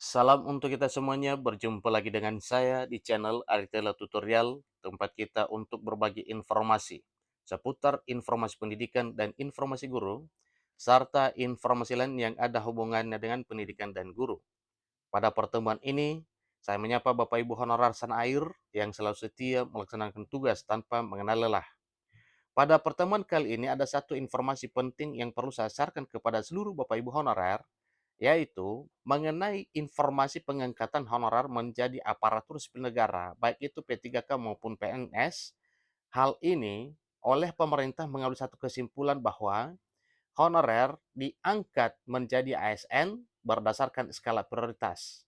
Salam untuk kita semuanya, berjumpa lagi dengan saya di channel Aritella Tutorial, tempat kita untuk berbagi informasi seputar informasi pendidikan dan informasi guru, serta informasi lain yang ada hubungannya dengan pendidikan dan guru. Pada pertemuan ini, saya menyapa Bapak Ibu honorer sana air yang selalu setia melaksanakan tugas tanpa mengenal lelah. Pada pertemuan kali ini ada satu informasi penting yang perlu saya sarankan kepada seluruh Bapak Ibu honorer, yaitu mengenai informasi pengangkatan honorer menjadi aparatur sipil negara, baik itu P3K maupun PNS. Hal ini oleh pemerintah mengambil satu kesimpulan bahwa honorer diangkat menjadi ASN berdasarkan skala prioritas.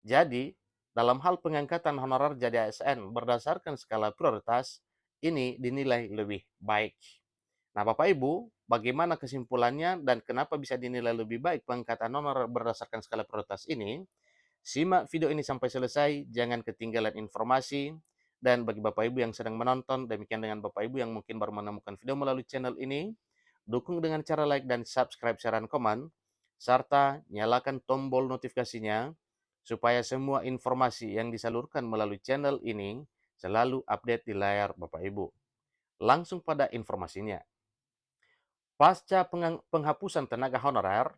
Jadi, dalam hal pengangkatan honorer jadi ASN berdasarkan skala prioritas, ini dinilai lebih baik. Nah, Bapak Ibu, bagaimana kesimpulannya dan kenapa bisa dinilai lebih baik pengangkatan honorer berdasarkan skala prioritas ini? Simak video ini sampai selesai, jangan ketinggalan informasi. Dan bagi Bapak Ibu yang sedang menonton, demikian dengan Bapak Ibu yang mungkin baru menemukan video melalui channel ini, dukung dengan cara like dan subscribe, share, dan komen, serta nyalakan tombol notifikasinya supaya semua informasi yang disalurkan melalui channel ini selalu update di layar Bapak Ibu. Langsung pada informasinya. Pasca penghapusan tenaga honorer,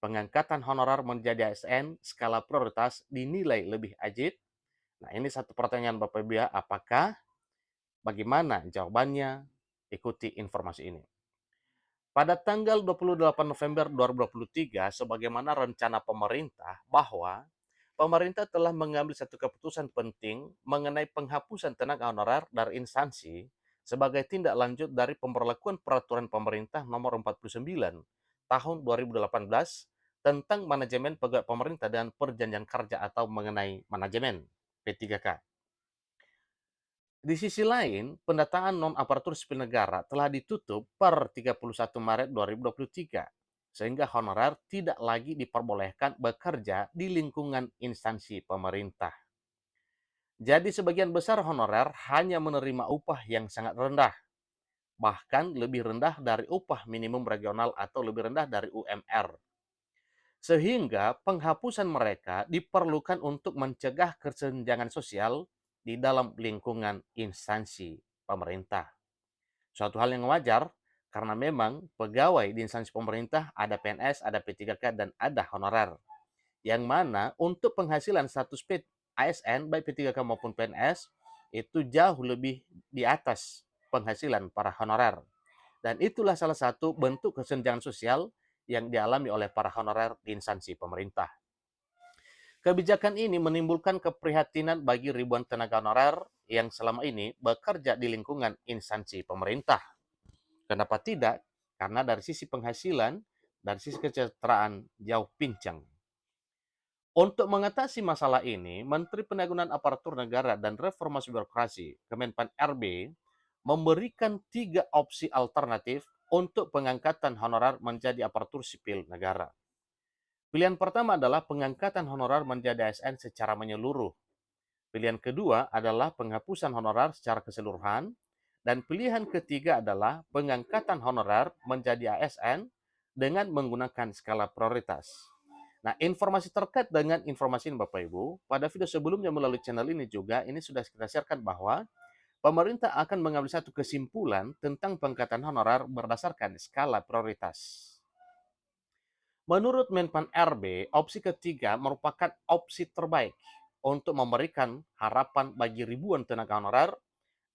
pengangkatan honorer menjadi ASN skala prioritas dinilai lebih ajit. Nah, ini satu pertanyaan Bapak Ibu ya, apakah? Bagaimana jawabannya? Ikuti informasi ini. Pada tanggal 28 November 2023, sebagaimana rencana pemerintah bahwa pemerintah telah mengambil satu keputusan penting mengenai penghapusan tenaga honorer dari instansi sebagai tindak lanjut dari pemberlakuan peraturan pemerintah nomor 49 tahun 2018 tentang manajemen pegawai pemerintah dan perjanjian kerja atau mengenai manajemen P3K. Di sisi lain, pendataan non-aparatur sipil negara telah ditutup per 31 Maret 2023, sehingga honorer tidak lagi diperbolehkan bekerja di lingkungan instansi pemerintah. Jadi sebagian besar honorer hanya menerima upah yang sangat rendah, bahkan lebih rendah dari upah minimum regional atau lebih rendah dari UMR. Sehingga penghapusan mereka diperlukan untuk mencegah kesenjangan sosial di dalam lingkungan instansi pemerintah. Suatu hal yang wajar karena memang pegawai di instansi pemerintah ada PNS, ada P3K, dan ada honorer. Yang mana untuk penghasilan status ASN baik P3K maupun PNS itu jauh lebih di atas penghasilan para honorer. Dan itulah salah satu bentuk kesenjangan sosial yang dialami oleh para honorer di instansi pemerintah. Kebijakan ini menimbulkan keprihatinan bagi ribuan tenaga honorer yang selama ini bekerja di lingkungan instansi pemerintah. Kenapa tidak? Karena dari sisi penghasilan, dari sisi kesejahteraan jauh pincang. Untuk mengatasi masalah ini, Menteri Pendayagunaan Aparatur Negara dan Reformasi Birokrasi, Kemenpan RB, memberikan 3 opsi alternatif untuk pengangkatan honorer menjadi aparatur sipil negara. Pilihan pertama adalah pengangkatan honorer menjadi ASN secara menyeluruh. Pilihan kedua adalah penghapusan honorer secara keseluruhan. Dan pilihan ketiga adalah pengangkatan honorer menjadi ASN dengan menggunakan skala prioritas. Nah, informasi terkait dengan informasi ini Bapak Ibu, pada video sebelumnya melalui channel ini juga, ini sudah kita sharekan bahwa pemerintah akan mengambil satu kesimpulan tentang pengangkatan honorer berdasarkan skala prioritas. Menurut Menpan RB, opsi ketiga merupakan opsi terbaik untuk memberikan harapan bagi ribuan tenaga honorer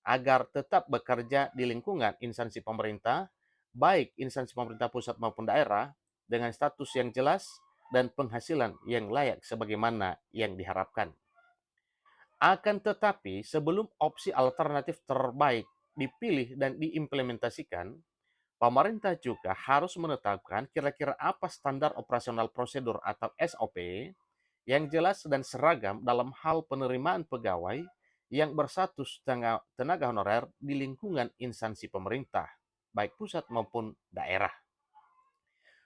agar tetap bekerja di lingkungan instansi pemerintah, baik instansi pemerintah pusat maupun daerah, dengan status yang jelas dan penghasilan yang layak sebagaimana yang diharapkan. Akan tetapi, sebelum opsi alternatif terbaik dipilih dan diimplementasikan, pemerintah juga harus menetapkan kira-kira apa standar operasional prosedur atau SOP yang jelas dan seragam dalam hal penerimaan pegawai yang berstatus tenaga honorer di lingkungan instansi pemerintah, baik pusat maupun daerah.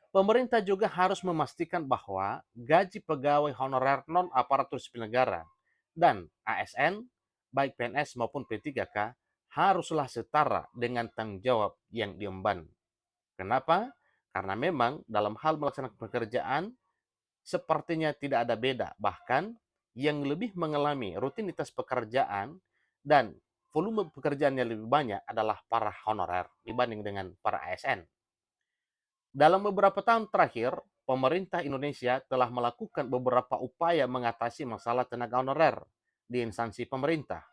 Pemerintah juga harus memastikan bahwa gaji pegawai honorer non-aparatur sipil negara dan ASN, baik PNS maupun P3K, haruslah setara dengan tanggung jawab yang diemban. Kenapa? Karena memang dalam hal melaksanakan pekerjaan sepertinya tidak ada beda, bahkan yang lebih mengalami rutinitas pekerjaan dan volume pekerjaan yang lebih banyak adalah para honorer dibanding dengan para ASN. Dalam beberapa tahun terakhir, pemerintah Indonesia telah melakukan beberapa upaya mengatasi masalah tenaga honorer di instansi pemerintah.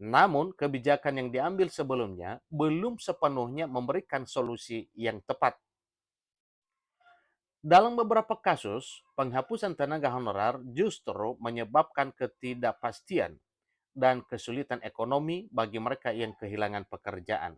Namun, kebijakan yang diambil sebelumnya belum sepenuhnya memberikan solusi yang tepat. Dalam beberapa kasus, penghapusan tenaga honorer justru menyebabkan ketidakpastian dan kesulitan ekonomi bagi mereka yang kehilangan pekerjaan.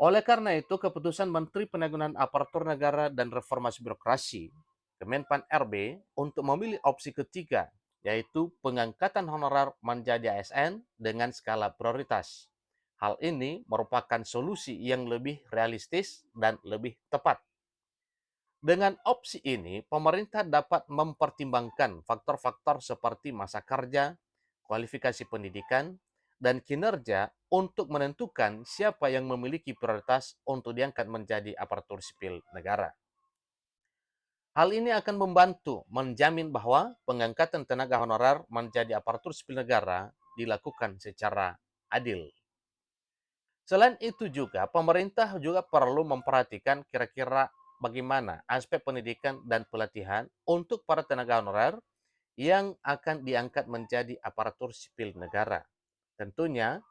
Oleh karena itu, keputusan Menteri Penanggulangan Aparatur Negara dan Reformasi Birokrasi, Kemenpan RB, untuk memilih opsi ketiga, yaitu pengangkatan honorer menjadi ASN dengan skala prioritas. Hal ini merupakan solusi yang lebih realistis dan lebih tepat. Dengan opsi ini, pemerintah dapat mempertimbangkan faktor-faktor seperti masa kerja, kualifikasi pendidikan, dan kinerja untuk menentukan siapa yang memiliki prioritas untuk diangkat menjadi aparatur sipil negara. Hal ini akan membantu menjamin bahwa pengangkatan tenaga honorer menjadi aparatur sipil negara dilakukan secara adil. Selain itu juga, pemerintah juga perlu memperhatikan kira-kira bagaimana aspek pendidikan dan pelatihan untuk para tenaga honorer yang akan diangkat menjadi aparatur sipil negara. Tentunya,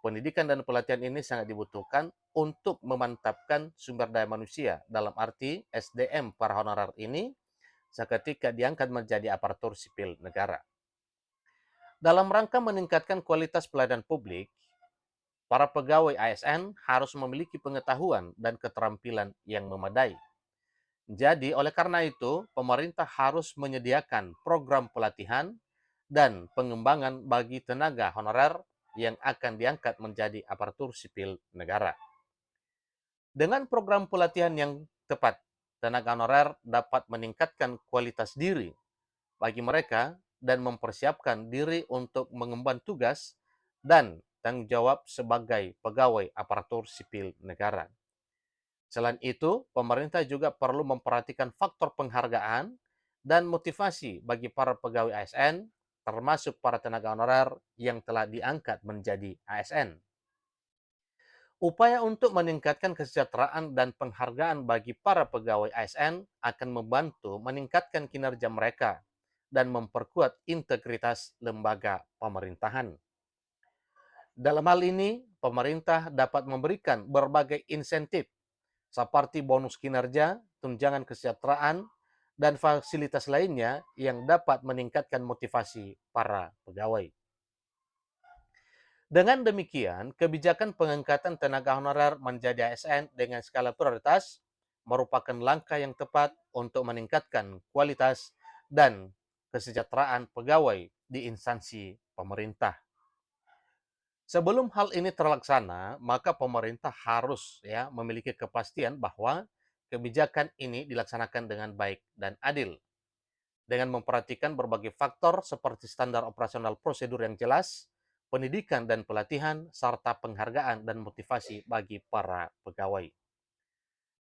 pendidikan dan pelatihan ini sangat dibutuhkan untuk memantapkan sumber daya manusia, dalam arti SDM para honorer ini seketika diangkat menjadi aparatur sipil negara. Dalam rangka meningkatkan kualitas pelayanan publik, para pegawai ASN harus memiliki pengetahuan dan keterampilan yang memadai. Jadi, oleh karena itu, pemerintah harus menyediakan program pelatihan dan pengembangan bagi tenaga honorer yang akan diangkat menjadi aparatur sipil negara. Dengan program pelatihan yang tepat, tenaga honorer dapat meningkatkan kualitas diri bagi mereka dan mempersiapkan diri untuk mengemban tugas dan tanggung jawab sebagai pegawai aparatur sipil negara. Selain itu, pemerintah juga perlu memperhatikan faktor penghargaan dan motivasi bagi para pegawai ASN, termasuk para tenaga honorer yang telah diangkat menjadi ASN. Upaya untuk meningkatkan kesejahteraan dan penghargaan bagi para pegawai ASN akan membantu meningkatkan kinerja mereka dan memperkuat integritas lembaga pemerintahan. Dalam hal ini, pemerintah dapat memberikan berbagai insentif seperti bonus kinerja, tunjangan kesejahteraan, dan fasilitas lainnya yang dapat meningkatkan motivasi para pegawai. Dengan demikian, kebijakan pengangkatan tenaga honorer menjadi ASN dengan skala prioritas merupakan langkah yang tepat untuk meningkatkan kualitas dan kesejahteraan pegawai di instansi pemerintah. Sebelum hal ini terlaksana, maka pemerintah harus memiliki kepastian bahwa kebijakan ini dilaksanakan dengan baik dan adil dengan memperhatikan berbagai faktor seperti standar operasional prosedur yang jelas, pendidikan dan pelatihan, serta penghargaan dan motivasi bagi para pegawai.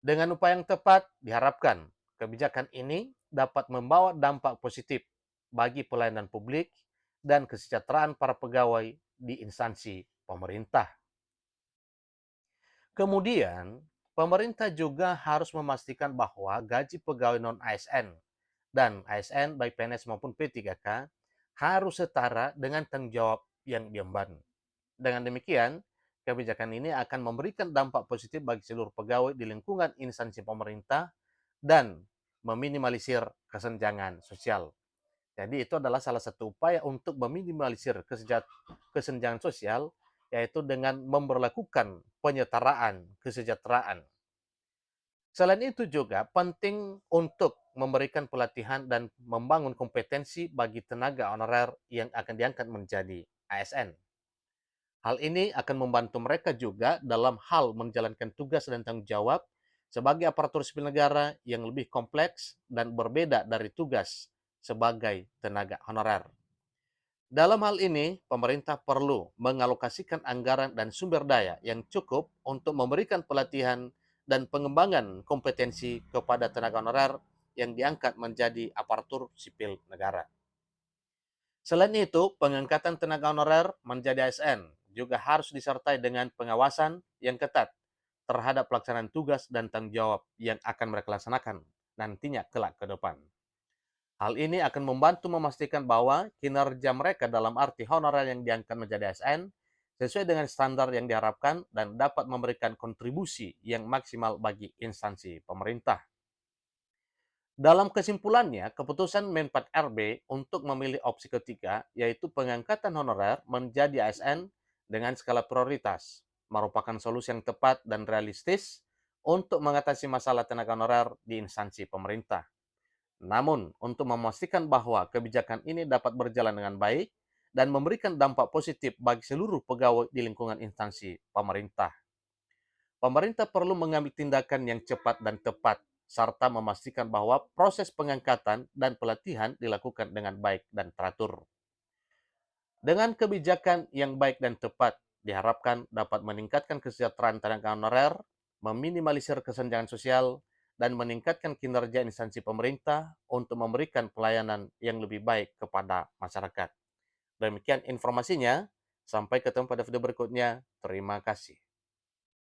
Dengan upaya yang tepat, diharapkan kebijakan ini dapat membawa dampak positif bagi pelayanan publik dan kesejahteraan para pegawai di instansi pemerintah. Kemudian, pemerintah juga harus memastikan bahwa gaji pegawai non-ASN dan ASN baik PNS maupun P3K harus setara dengan tanggung jawab yang diemban. Dengan demikian, kebijakan ini akan memberikan dampak positif bagi seluruh pegawai di lingkungan instansi pemerintah dan meminimalisir kesenjangan sosial. Jadi itu adalah salah satu upaya untuk meminimalisir kesenjangan sosial, yaitu dengan memberlakukan penyetaraan kesejahteraan. Selain itu juga penting untuk memberikan pelatihan dan membangun kompetensi bagi tenaga honorer yang akan diangkat menjadi ASN. Hal ini akan membantu mereka juga dalam hal menjalankan tugas dan tanggung jawab sebagai aparatur sipil negara yang lebih kompleks dan berbeda dari tugas sebagai tenaga honorer. Dalam hal ini, pemerintah perlu mengalokasikan anggaran dan sumber daya yang cukup untuk memberikan pelatihan dan pengembangan kompetensi kepada tenaga honorer yang diangkat menjadi aparatur sipil negara. Selain itu, pengangkatan tenaga honorer menjadi ASN juga harus disertai dengan pengawasan yang ketat terhadap pelaksanaan tugas dan tanggung jawab yang akan mereka laksanakan nantinya kelak ke depan. Hal ini akan membantu memastikan bahwa kinerja mereka dalam arti honorer yang diangkat menjadi ASN sesuai dengan standar yang diharapkan dan dapat memberikan kontribusi yang maksimal bagi instansi pemerintah. Dalam kesimpulannya, keputusan Menpan RB untuk memilih opsi ketiga, yaitu pengangkatan honorer menjadi ASN dengan skala prioritas, merupakan solusi yang tepat dan realistis untuk mengatasi masalah tenaga honorer di instansi pemerintah. Namun, untuk memastikan bahwa kebijakan ini dapat berjalan dengan baik dan memberikan dampak positif bagi seluruh pegawai di lingkungan instansi pemerintah, pemerintah perlu mengambil tindakan yang cepat dan tepat, serta memastikan bahwa proses pengangkatan dan pelatihan dilakukan dengan baik dan teratur. Dengan kebijakan yang baik dan tepat, diharapkan dapat meningkatkan kesejahteraan tenaga honorer, meminimalisir kesenjangan sosial, dan meningkatkan kinerja instansi pemerintah untuk memberikan pelayanan yang lebih baik kepada masyarakat. Demikian informasinya, sampai ketemu pada video berikutnya. Terima kasih.